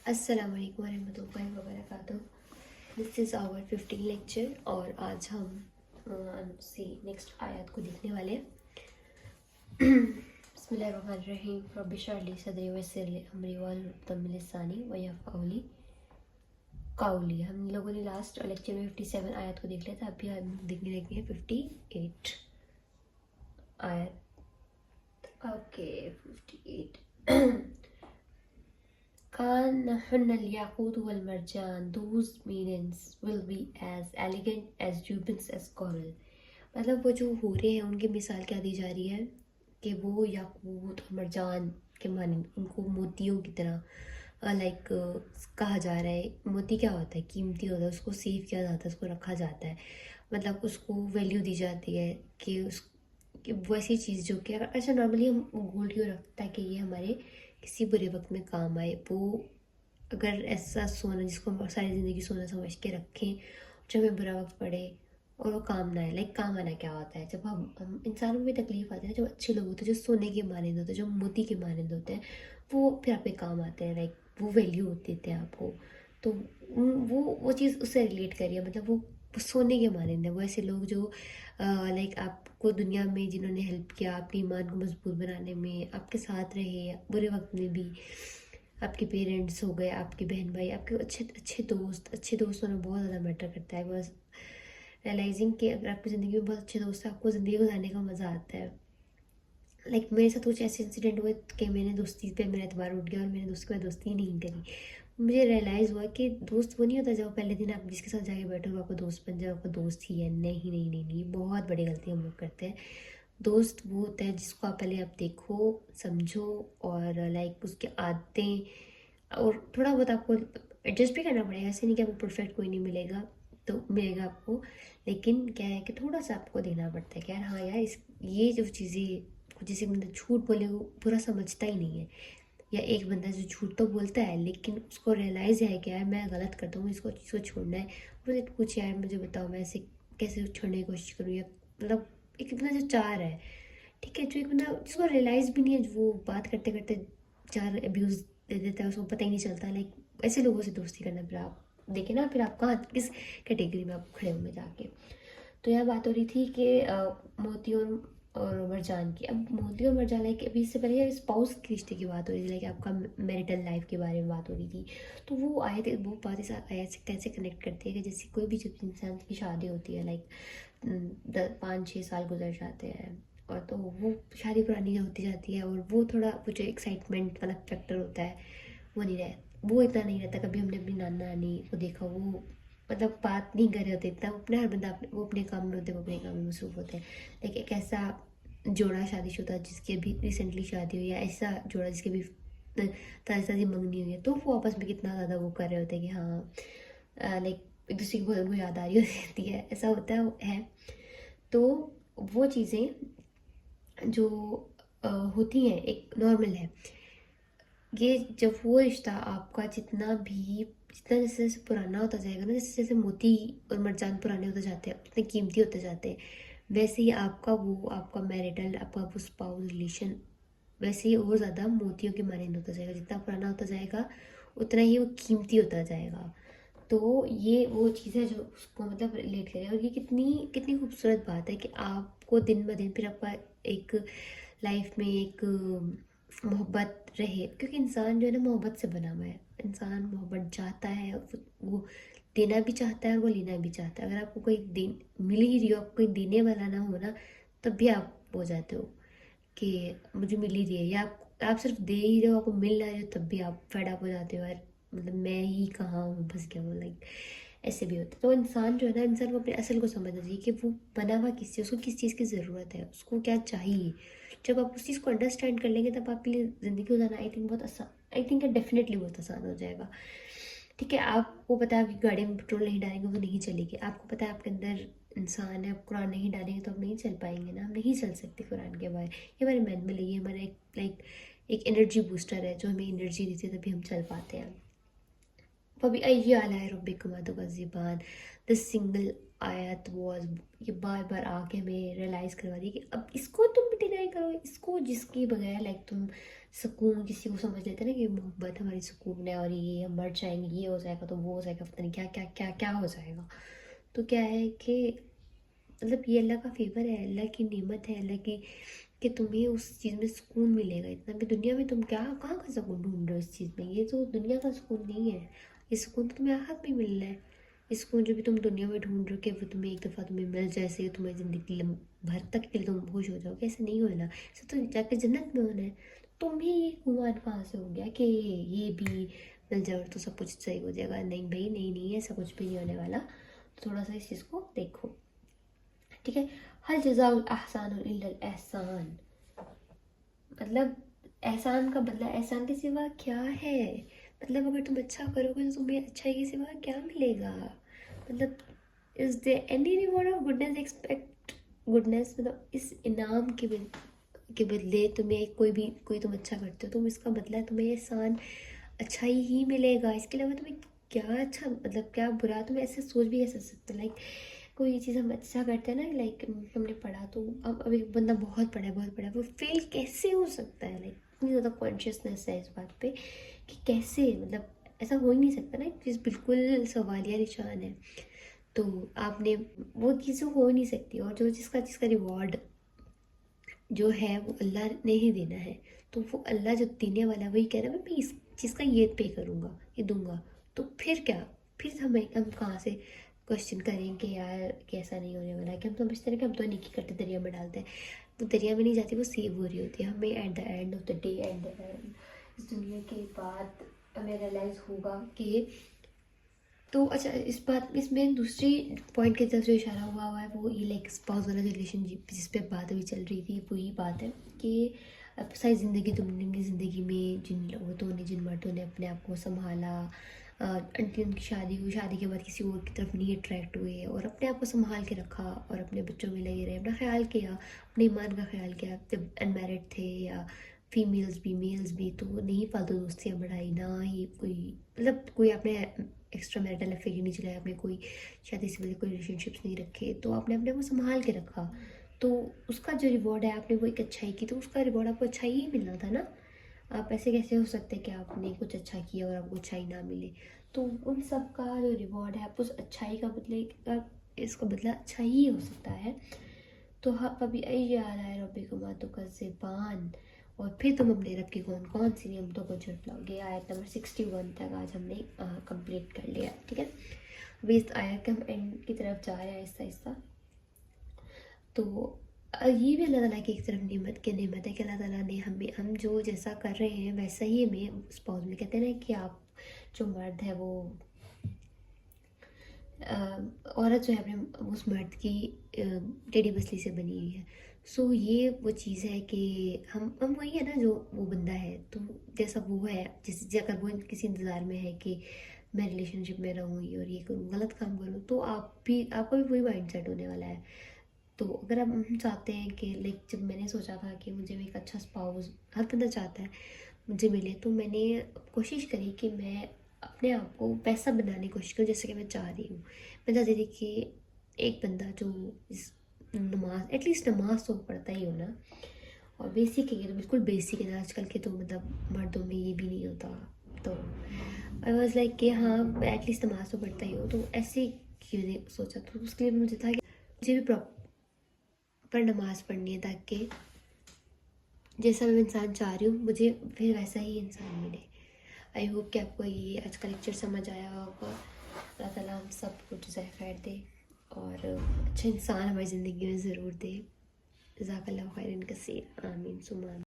अस्सलाम वालेकुम वरहमतुल्लाहि वबरकातुह। दिस इज़ आवर 15 लेक्चर और आज हम से नेक्स्ट आयत को देखने वाले हैं। बिस्मिल्लाहिर्रहमानिर्रहीम। रब्बि इश्रह ली सदरी वयस्सिर ली अमरी वाहलुल उक़दतम मिन लिसानी यफ़क़हू क़ौली। हम लोगों ने लास्ट लेक्चर में 57 आयत को देख लिया था। अभी हम देखने लगे हैं 58 आयत। Okay 58 Kanahunal yaqut wal marjan, those maidens will be as elegant as rubies as coral। मतलब वो जो हूरें हैं उनकी मिसाल क्या दी जा रही है कि वो याकूत और मरजान के माने उनको मोतियों की तरह लाइक कहा जा रहा है। मोती क्या होता है? कीमती होता है, उसको सेव किया जाता है, उसको रखा जाता है, मतलब उसको वैल्यू दी जाती है कि उस कि वैसी चीज़ जो कि अच्छा नॉर्मली हम गोल्ड क्यों रखता है कि ये हमारे किसी बुरे वक्त में काम आए। वो अगर ऐसा सोना जिसको हम सारी ज़िंदगी सोना समझ के रखें, जब हमें बुरा वक्त पड़े और वो काम ना आए। लाइक काम आना क्या होता है? जब हम इंसानों में तकलीफ आती है ना, जो अच्छे लोग होते हैं, जो सोने के मानंद होते हैं, जो मोती के मानंद होते हैं, वो फिर आपके काम आते हैं। लाइक वो वैल्यू देते हैं आपको। तो वो चीज़ उससे रिलेट करिए, मतलब वो सोने के मानंद है। वो ऐसे लोग जो लाइक आपको दुनिया में जिन्होंने हेल्प किया, आपके ईमान को मजबूत बनाने में, आपके साथ रहे बुरे वक्त में भी। आपके पेरेंट्स हो गए, आपके बहन भाई, आपके अच्छे दोस्त होना बहुत ज़्यादा मैटर करता है। बस रियलाइजिंग कि अगर आपकी ज़िंदगी में बहुत अच्छे दोस्त हैं, आपको ज़िंदगी गुजारने का मज़ा आता है। लाइक मेरे साथ कुछ ऐसे इंसिडेंट हुए कि मैंने दोस्ती पे मेरा एतबार उठ गया और मैंने दोस्त के बाद दोस्ती ही नहीं करी। मुझे रियलाइज़ हुआ कि दोस्त वो नहीं होता जब पहले दिन आप जिसके साथ जाके बैठो वो आपका दोस्त बन जाए, आपका दोस्त ही है। नहीं नहीं नहीं नहीं, बहुत बड़ी गलती हम लोग करते हैं। दोस्त वो होता है जिसको आप पहले आप देखो, समझो और लाइक उसकी आदतें और थोड़ा बहुत आपको एडजस्ट भी करना पड़ेगा। ऐसे नहीं कि आपको परफेक्ट कोई नहीं मिलेगा, तो मिलेगा आपको। लेकिन क्या है कि थोड़ा सा आपको देना पड़ता है कि यार हाँ यार ये जो चीज़ें जैसे बंदा झूठ बोले वो बुरा समझता ही नहीं है, या एक बंदा जो झूठ तो बोलता है लेकिन उसको रियलाइज़ है कि यार मैं गलत करता हूँ, इसको चीज़ को छोड़ना है। मुझे पूछ यार मुझे बताओ मैं ऐसे कैसे छोड़ने की कोशिश करूँ, या मतलब एक इतना जो चार है, ठीक है, जो एक बंदा जिसको रियलाइज़ भी नहीं है, जो वो बात करते करते चार अब्यूज़ दे देता है, उसको पता ही नहीं चलता। लाइक ऐसे लोगों से दोस्ती करना, फिर आप देखें ना फिर आप कहाँ किस कैटेगरी में आप खड़े होंगे जाके। तो यहाँ बात हो रही थी कि मोतियों और मरजान की। अब मोती और मरजान लाइक अभी इससे पहले स्पाउस के रिश्ते की बात हो रही थी, लाइक आपका मैरिटल लाइफ के बारे में बात हो रही थी। तो वो आए थे, वो बात इस आयत से कैसे कनेक्ट करती है कि जैसे कोई भी जब इंसान की शादी होती है, लाइक 5-6 साल गुजर जाते हैं और तो वो शादी पुरानी होती जाती है और वो थोड़ा वो जो एक्साइटमेंट वाला फैक्टर होता है वो नहीं रहता, वो इतना नहीं रहता। कभी हमने अपनी नाना नानी को देखा, वो मतलब बात नहीं कर रहे होते इतना, वो अपने हर बंदा वो अपने काम में होते हैं, वो अपने काम में मसरूफ होते हैं। लेकिन एक ऐसा जोड़ा शादीशुदा जिसकी अभी रिसेंटली शादी हुई, या ऐसा जोड़ा जिसकी भी ताज़ी ताज़ी मंगनी हुई है, तो वो आपस में कितना ज़्यादा वो कर रहे होते हैं कि हाँ लाइक एक दूसरे की उनको याद आ रही होती है, ऐसा होता है। तो वो चीज़ें जो होती हैं एक नॉर्मल है। ये जब वो रिश्ता आपका जितना जैसे जैसे पुराना होता जाएगा ना, जैसे जैसे मोती और मरजान पुराने होते जाते हैं, उतने कीमती होते जाते हैं, वैसे ही आपका मैरिटल आपका वो स्पाउस रिलेशन वैसे ही और ज़्यादा मोतियों के मानंद होता जाएगा। जितना पुराना होता जाएगा उतना ही वो कीमती होता जाएगा। तो ये वो चीज़ है जो उसको मतलब रिलेट करे। और ये कितनी कितनी खूबसूरत बात है कि आपको दिन ब दिन फिर आपका एक लाइफ में एक मोहब्बत रहे, क्योंकि इंसान जो है ना मोहब्बत से बना हुआ है। इंसान मोहब्बत चाहता है, वो देना भी चाहता है और वो लेना भी चाहता है। अगर आपको कोई दे मिल ही रही हो, आपको कोई देने वाला ना हो ना, तब भी आप हो जाते हो कि मुझे मिल ही रही है, या आप सिर्फ दे ही रहे हो, आपको मिल ना रही हो, तब भी आप फेड अप हो जाते हो यार, मतलब मैं ही कहाँ हूँ, फंस गया हूँ। लाइक ऐसे भी होता है। तो इंसान जो है ना, इंसान को अपने असल को समझना चाहिए कि वो बना हुआ किस चीज़, उसको किस चीज़ की ज़रूरत है, उसको क्या चाहिए। जब आप उस चीज़ को अंडरस्टैंड कर लेंगे तब आपके लिए ज़िंदगी गुजारना आई थिंक बहुत आसान, आई थिंक डेफिनेटली बहुत आसान हो जाएगा। ठीक है, आपको पता है आपकी गाड़ी में पेट्रोल नहीं डालेंगे वो नहीं चलेगी। आपको पता है आपके अंदर इंसान है, आप कुरान नहीं डालेंगे तो आप नहीं चल पाएंगे ना, हम नहीं चल सकते कुरान के बाहर। ये हमारे मैन में है, ये हमारा एक लाइक एक एनर्जी बूस्टर है जो हमें एनर्जी देती है, तभी हम चल पाते हैं। फबी अय्यि आलाए रब्बिकुमा तुकज़्ज़िबान। दिस सिंगल आयत वाज, ये बार बार आके हमें रियलाइज़ करवा दी कि अब इसको तुम डिनाई करो, इसको जिसके बगैर लाइक तुम सुकून किसी को समझ लेते हैं ना कि मोहब्बत हमारी सुकून है, और ये हम मर जाएंगे, ये हो जाएगा तो वो हो जाएगा, पता नहीं क्या क्या क्या क्या हो जाएगा। तो क्या है कि मतलब ये अल्लाह का फेवर है, अल्लाह की नेमत है, अल्लाह की, कि तुम्हें उस चीज़ में सुकून मिलेगा। इतना भी दुनिया में तुम क्या कहाँ का सुकून ढूंढ रहे हो इस चीज़ में, ये तो दुनिया का सुकून नहीं है। ये सुकून तो तुम्हें आखिरत में मिलना है। ये सुकून जो भी तुम दुनिया में ढूंढ रहे हो कि वो तुम्हें एक दफ़ा तुम्हें मिल जाए, ऐसे तुम्हारी ज़िंदगी भर तक के लिए तुम खुश हो जाओगे, ऐसे नहीं होना। ऐसे तो जाके जन्नत में होना है। तुम्हें ये गुमान कहाँ से हो गया कि ये भी मिल जाए और तो सब कुछ सही हो जाएगा? नहीं भाई, नहीं नहीं, ऐसा कुछ भी नहीं होने वाला। तो थोड़ा सा इस चीज़ को देखो, ठीक है। हल जज़ाउल एहसान इल्लल एहसान, मतलब एहसान का बदला एहसान के सिवा क्या है? मतलब अगर तुम अच्छा करोगे तो तुम्हें अच्छाई के सिवा क्या मिलेगा? मतलब is there any reward of goodness expect goodness, मतलब इस इनाम के बदले तुम्हें कोई तुम अच्छा करते हो, तुम इसका बदला तुम्हें एहसान अच्छा ही मिलेगा। इसके अलावा तुम्हें क्या अच्छा, मतलब क्या बुरा, तुम्हें ऐसे सोच भी कैसे सकते? लाइक कोई चीज़ हम अच्छा करते हैं ना, लाइक हमने पढ़ा तो अब एक बंदा बहुत पढ़ा वो फेल कैसे हो सकता है? लाइक इतनी ज़्यादा कॉन्शियसनेस है इस बात पे कि कैसे, मतलब ऐसा हो ही नहीं सकता ना, एक चीज़ बिल्कुल सवालिया निशान है। तो आपने वो चीज़ तो हो नहीं सकती, और जो जिसका जिसका रिवॉर्ड जो है वो अल्लाह ने ही देना है। तो वो अल्लाह जो देने वाला है वही कह रहा है मैं इस चीज़ का ये पे करूँगा, ये दूंगा। तो फिर क्या, फिर हम कहाँ से क्वेश्चन करेंगे यार कि ऐसा नहीं होने वाला है? कि हम समझते हैं कि हम तो नेकी करते दरिया में डालते हैं, वो दरिया में नहीं जाती, वो सेव हो रही होती है। हमें at the end of the day, at the end इस दुनिया के बाद हमें रियलाइज़ होगा कि, तो अच्छा इस बात इसमें दूसरी पॉइंट की तरफ जो इशारा हुआ है वो ये लाइक स्पाउस वाला रिलेशनशिप जिस पे बात अभी चल रही थी, वही बात है कि अब सारी ज़िंदगी तुमने अपनी ज़िंदगी में जिन औरतों ने, जिन मर्दों ने अपने आप को संभाला, अंटिल उनकी शादी हुई, शादी के बाद किसी और की तरफ नहीं अट्रैक्ट हुए और अपने आप को संभाल के रखा और अपने बच्चों में लगे रहे, अपना ख्याल किया, अपने ईमान का ख्याल किया, जब अनमैरिड थे या फीमेल्स भी मेल्स भी, तो नहीं फालतू दोस्तियाँ बढ़ाई, ना ही कोई मतलब कोई आपने एक्स्ट्रा मैरिटल अफेयर नहीं चलाया, आपने कोई शादी से पहले कोई रिलेशनशिप्स नहीं रखे, तो आपने अपने को संभाल के रखा। तो उसका जो रिवॉर्ड है, आपने वो एक अच्छाई की तो उसका रिवॉर्ड आपको अच्छा ही मिलना था ना। आप ऐसे कैसे हो सकते कि आपने कुछ अच्छा किया और आपको अच्छाई ना मिले? तो उन सब का जो रिवॉर्ड है, आप उस अच्छाई का बदले इसका बदला अच्छा ही हो सकता है। तो हाँ, कभी याद आए रब्बी को मातों का ज़बान, और फिर तुम अपने रब की कौन कौन सी नियमतों को झुठलाओगे। आयत नंबर 61 तक आज हमने कंप्लीट कर लिया, ठीक है। अभी इस आयत के हम एंड की तरफ जा रहे हैं आहिस्ता आहिस्ता। तो ये भी अल्लाह ताला की एक तरफ नेमत है कि अल्लाह ताला ने हम जो जैसा कर रहे हैं वैसा ही हमें स्पाउस में कहते हैं ना कि आप जो मर्द है वो औरत जो है अपने उस मर्द की टेढ़ी बसली से बनी हुई है। सो ये वो चीज़ है कि हम वही है ना जो वो बंदा है, तो जैसा वो है, जिस अगर वो किसी इंतज़ार में है कि मैं रिलेशनशिप में रहूँ ये और ये करूँ, गलत काम करूँ, तो आपका भी वही माइंड सेट होने वाला है। तो अगर हम चाहते हैं कि लाइक जब मैंने सोचा था कि मुझे एक अच्छा स्पाउस हर बंदा चाहता है मुझे मिले, तो मैंने कोशिश करी कि मैं अपने आप को वैसा बनाने की कोशिश करूँ जैसे कि मैं चाह रही हूँ। मैं चाहती थी कि एक बंदा जो इस नमाज, एटलीस्ट नमाज तो पढ़ता ही हो ना, और बेसिक है, ये तो बिल्कुल बेसिक है ना, आजकल के तो मतलब मर्दों में ये भी नहीं होता। तो आई वॉज लाइक कि हाँ एटलीस्ट नमाज तो पढ़ता ही हो, तो ऐसे क्यों नहीं सोचा। तो उसके लिए मुझे था कि मुझे भी प्रॉपर नमाज पढ़नी है ताकि जैसा मैं इंसान चाह रही हूँ मुझे फिर वैसा ही इंसान मिले। आई होप कि आपको ये आज का लेक्चर समझ आया होगा। अल्लाह ताला हम सब को जज़ाए खैर दे और अच्छा इंसान हमारी ज़िंदगी में ज़रूर दे। जज़ाकल्लाहु खैरन कसीर, आमीन सुमा आमीन।